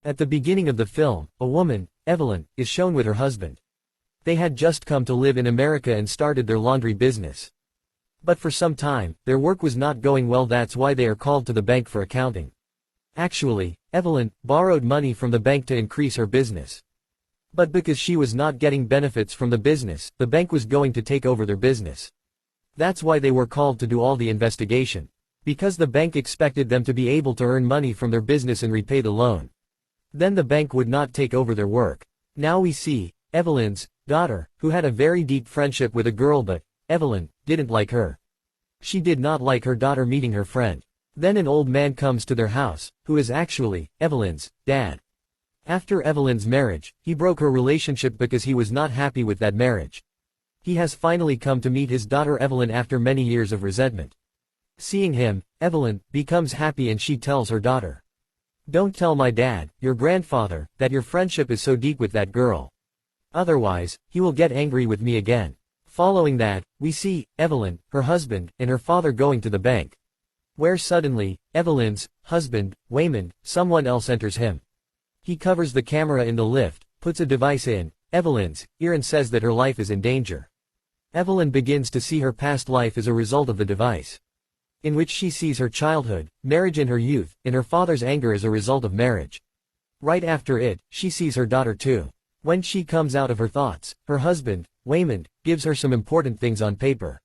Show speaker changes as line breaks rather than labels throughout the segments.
At the beginning of the film, a woman, Evelyn, is shown with her husband. They had just come to live in America and started their laundry business. But for some time, their work was not going well. That's why they are called to the bank for accounting. Actually, Evelyn borrowed money from the bank to increase her business. But because she was not getting benefits from the business, the bank was going to take over their business. That's why they were called to do all the investigation. Because the bank expected them to be able to earn money from their business and repay the loan. Then the bank would not take over their work. Now we see Evelyn's daughter, who had a very deep friendship with a girl, but Evelyn didn't like her. She did not like her daughter meeting her friend. Then an old man comes to their house, who is actually Evelyn's dad. After Evelyn's marriage, he broke her relationship because he was not happy with that marriage. He has finally come to meet his daughter Evelyn after many years of resentment. Seeing him, Evelyn becomes happy and she tells her daughter, "Don't tell my dad, your grandfather, that your friendship is so deep with that girl. Otherwise, he will get angry with me again." Following that, we see Evelyn, her husband, and her father going to the bank. Where suddenly, Evelyn's husband, Wayman, someone else enters him. He covers the camera in the lift, puts a device in Evelyn's ear and says that her life is in danger. Evelyn begins to see her past life as a result of the device, in which she sees her childhood, marriage in her youth, and her father's anger as a result of marriage. Right after it, she sees her daughter too. When she comes out of her thoughts, her husband, Wayman, gives her some important things on paper.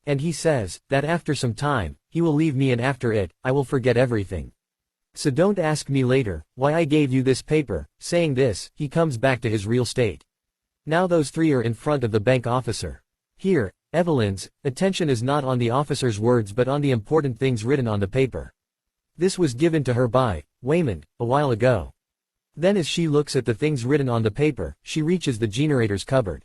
And he says that after some time, he will leave me and after it, I will forget everything. So don't ask me later why I gave you this paper. Saying this, he comes back to his real state. Now those three are in front of the bank officer. Here, Evelyn's attention is not on the officer's words but on the important things written on the paper. This was given to her by Wayman a while ago. Then as she looks at the things written on the paper, she reaches the generator's cupboard.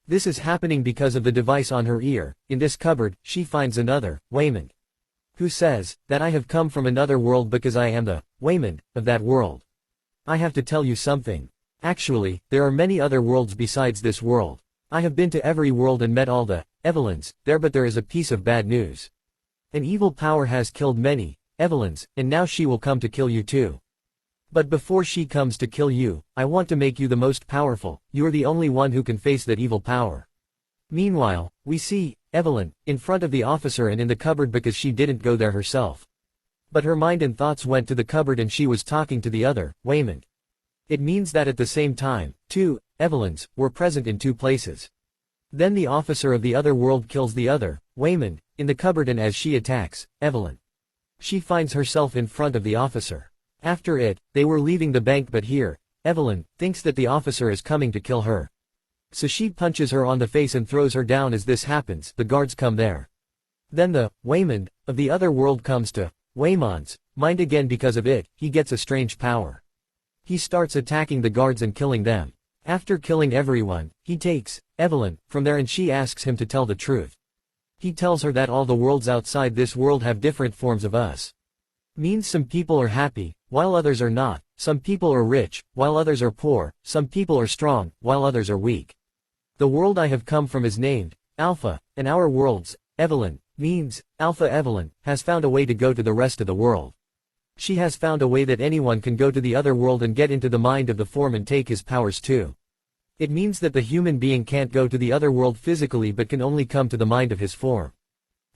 This is happening because of the device on her ear. In this cupboard, she finds another Wayman, who says that I have come from another world because I am the Wayman of that world. I have to tell you something. Actually, there are many other worlds besides this world. I have been to every world and met all the Evelyns there, but there is a piece of bad news. An evil power has killed many Evelyns, and now she will come to kill you too. But before she comes to kill you, I want to make you the most powerful. You are the only one who can face that evil power. Meanwhile, we see Evelyn in front of the officer and in the cupboard because she didn't go there herself. But her mind and thoughts went to the cupboard and she was talking to the other Wayman. It means that at the same time, two Evelyns were present in two places. Then the officer of the other world kills the other Wayman in the cupboard, and as she attacks Evelyn, she finds herself in front of the officer. After it, they were leaving the bank, but here, Evelyn thinks that the officer is coming to kill her. So she punches her on the face and throws her down. As this happens, the guards come there. Then the Wayman of the other world comes to Wayman's mind again. Because of it, he gets a strange power. He starts attacking the guards and killing them. After killing everyone, he takes Evelyn from there and she asks him to tell the truth. He tells her that all the worlds outside this world have different forms of us. Means some people are happy, while others are not. Some people are rich, while others are poor. Some people are strong, while others are weak. The world I have come from is named Alpha, and our worlds, Evelyn, means Alpha Evelyn, has found a way to go to the rest of the world. She has found a way that anyone can go to the other world and get into the mind of the form and take his powers too. It means that the human being can't go to the other world physically but can only come to the mind of his form.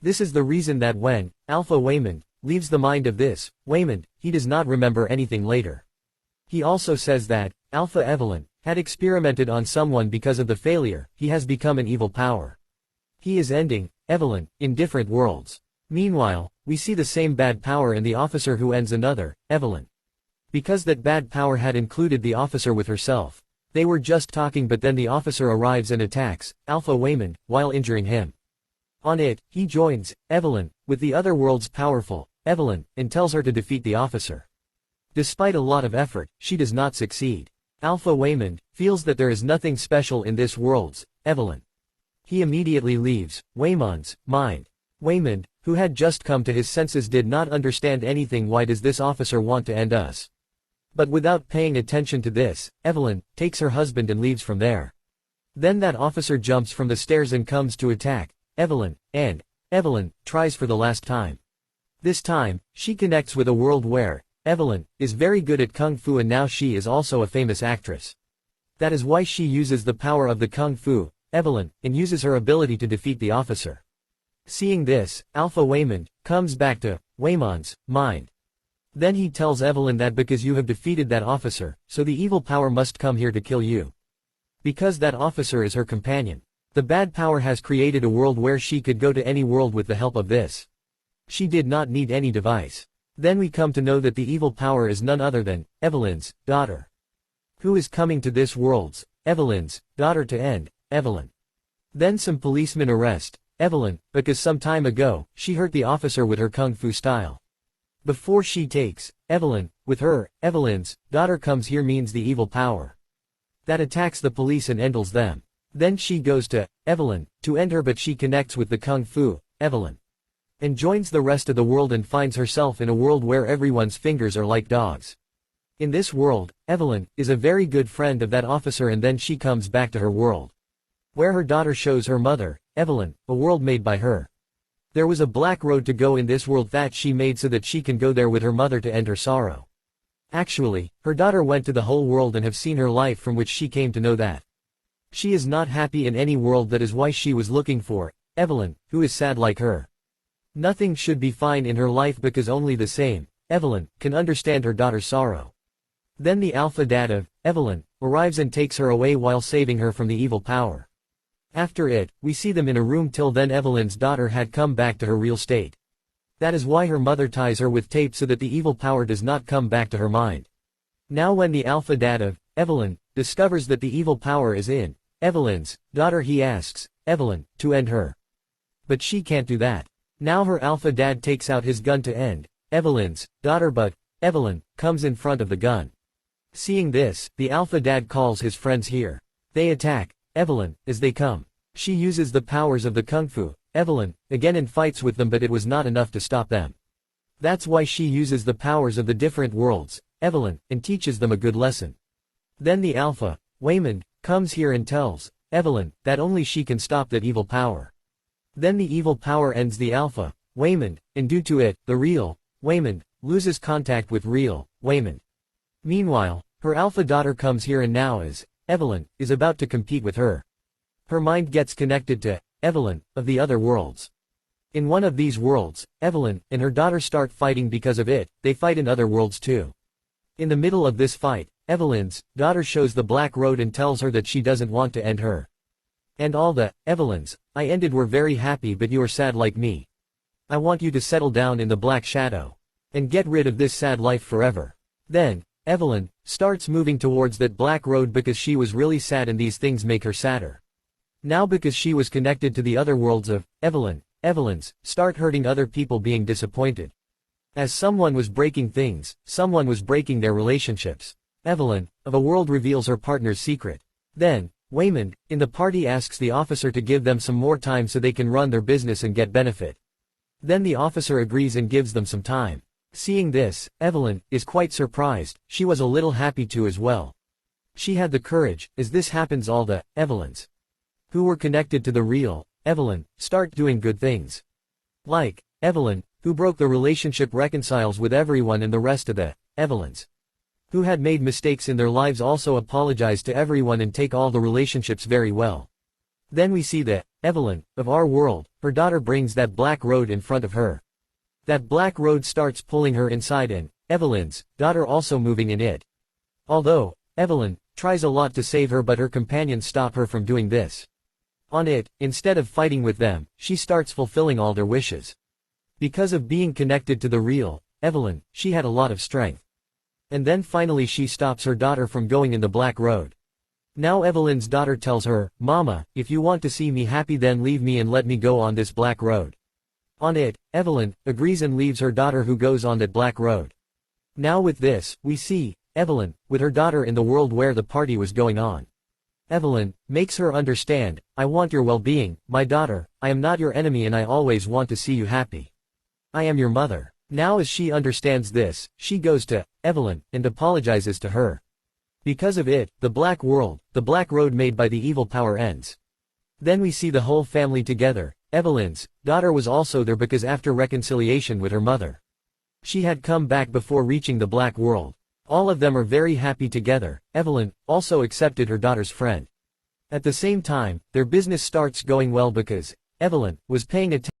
This is the reason that when Alpha Wayman leaves the mind of this Wayman, he does not remember anything later. He also says that Alpha Evelyn had experimented on someone. Because of the failure, he has become an evil power. He is ending Evelyn in different worlds. Meanwhile, we see the same bad power in the officer who ends another Evelyn. Because that bad power had included the officer with herself. They were just talking, but then the officer arrives and attacks Alpha Wayman while injuring him. On it, he joins Evelyn with the other world's powerful Evelyn and tells her to defeat the officer. Despite a lot of effort, she does not succeed. Alpha Wayman feels that there is nothing special in this world's Evelyn. He immediately leaves Wayman's mind. Wayman, who had just come to his senses, did not understand anything. Why does this officer want to end us? But without paying attention to this, Evelyn takes her husband and leaves from there. Then that officer jumps from the stairs and comes to attack Evelyn, and Evelyn tries for the last time. This time, she connects with a world where Evelyn, is very good at kung fu and now she is also a famous actress. That is why she uses the power of the kung fu, Evelyn, and uses her ability to defeat the officer. Seeing this, Alpha Waymond comes back to Waymond's mind. Then he tells Evelyn that because you have defeated that officer, so the evil power must come here to kill you. Because that officer is her companion. The bad power has created a world where she could go to any world with the help of this. She did not need any device. Then we come to know that the evil power is none other than Evelyn's daughter. Who is coming to this world's Evelyn's daughter to end Evelyn. Then some policemen arrest Evelyn, because some time ago, she hurt the officer with her kung fu style. Before she takes Evelyn, with her, Evelyn's daughter comes here means the evil power that attacks the police and endles them. Then she goes to Evelyn to end her, but she connects with the kung fu Evelyn and joins the rest of the world and finds herself in a world where everyone's fingers are like dogs. In this world, Evelyn is a very good friend of that officer, and then she comes back to her world, where her daughter shows her mother, Evelyn, a world made by her. There was a black road to go in this world that she made so that she can go there with her mother to end her sorrow. Actually, her daughter went to the whole world and have seen her life, from which she came to know that she is not happy in any world. That is why she was looking for Evelyn, who is sad like her. Nothing should be fine in her life because only the same Evelyn can understand her daughter's sorrow. Then the alpha dad of Evelyn arrives and takes her away while saving her from the evil power. After it, we see them in a room. Till then Evelyn's daughter had come back to her real state. That is why her mother ties her with tape so that the evil power does not come back to her mind. Now when the alpha dad of Evelyn discovers that the evil power is in Evelyn's daughter, he asks Evelyn to end her. But she can't do that. Now her alpha dad takes out his gun to end Evelyn's daughter, but Evelyn comes in front of the gun. Seeing this, the alpha dad calls his friends here. They attack Evelyn as they come. She uses the powers of the kung fu Evelyn again and fights with them, but it was not enough to stop them. That's why she uses the powers of the different worlds Evelyn and teaches them a good lesson. Then the alpha Waymond comes here and tells Evelyn that only she can stop that evil power. Then the evil power ends the alpha Waymond, and due to it, the real Waymond loses contact with real Waymond. Meanwhile, her alpha daughter comes here, and now as Evelyn is about to compete with her, her mind gets connected to Evelyn of the other worlds. In one of these worlds, Evelyn and her daughter start fighting. Because of it, they fight in other worlds too. In the middle of this fight, Evelyn's daughter shows the black road and tells her that she doesn't want to end her. And all the Evelyns I ended were very happy, but you are sad like me. I want you to settle down in the black shadow and get rid of this sad life forever. Then Evelyn starts moving towards that black road because she was really sad, and these things make her sadder. Now because she was connected to the other worlds of Evelyn, Evelyns start hurting other people, being disappointed. As someone was breaking things, someone was breaking their relationships. Evelyn, of a world, reveals her partner's secret. Then, Waymond, in the party, asks the officer to give them some more time so they can run their business and get benefit. Then the officer agrees and gives them some time. Seeing this, Evelyn is quite surprised. She was a little happy too as well. She had the courage. As this happens, all the Evelyns who were connected to the real Evelyn start doing good things. Like Evelyn, who broke the relationship, reconciles with everyone, and the rest of the Evelyns who had made mistakes in their lives also apologize to everyone and take all the relationships very well. Then we see the Evelyn of our world, her daughter brings that black road in front of her. That black road starts pulling her inside, and Evelyn's daughter also moving in it. Although Evelyn tries a lot to save her, but her companions stop her from doing this. On it, instead of fighting with them, she starts fulfilling all their wishes. Because of being connected to the real Evelyn, she had a lot of strength. And then finally she stops her daughter from going in the black road. Now Evelyn's daughter tells her, "Mama, if you want to see me happy, then leave me and let me go on this black road." On it, Evelyn agrees and leaves her daughter, who goes on that black road. Now with this, we see Evelyn with her daughter in the world where the party was going on. Evelyn makes her understand, "I want your well-being, my daughter. I am not your enemy and I always want to see you happy. I am your mother." Now as she understands this, she goes to Evelyn and apologizes to her. Because of it, the black world, the black road made by the evil power, ends. Then we see the whole family together. Evelyn's daughter was also there because after reconciliation with her mother, She had come back before reaching the black world. All of them are very happy together. Evelyn also accepted her daughter's friend. At the same time, their business starts going well because Evelyn was paying attention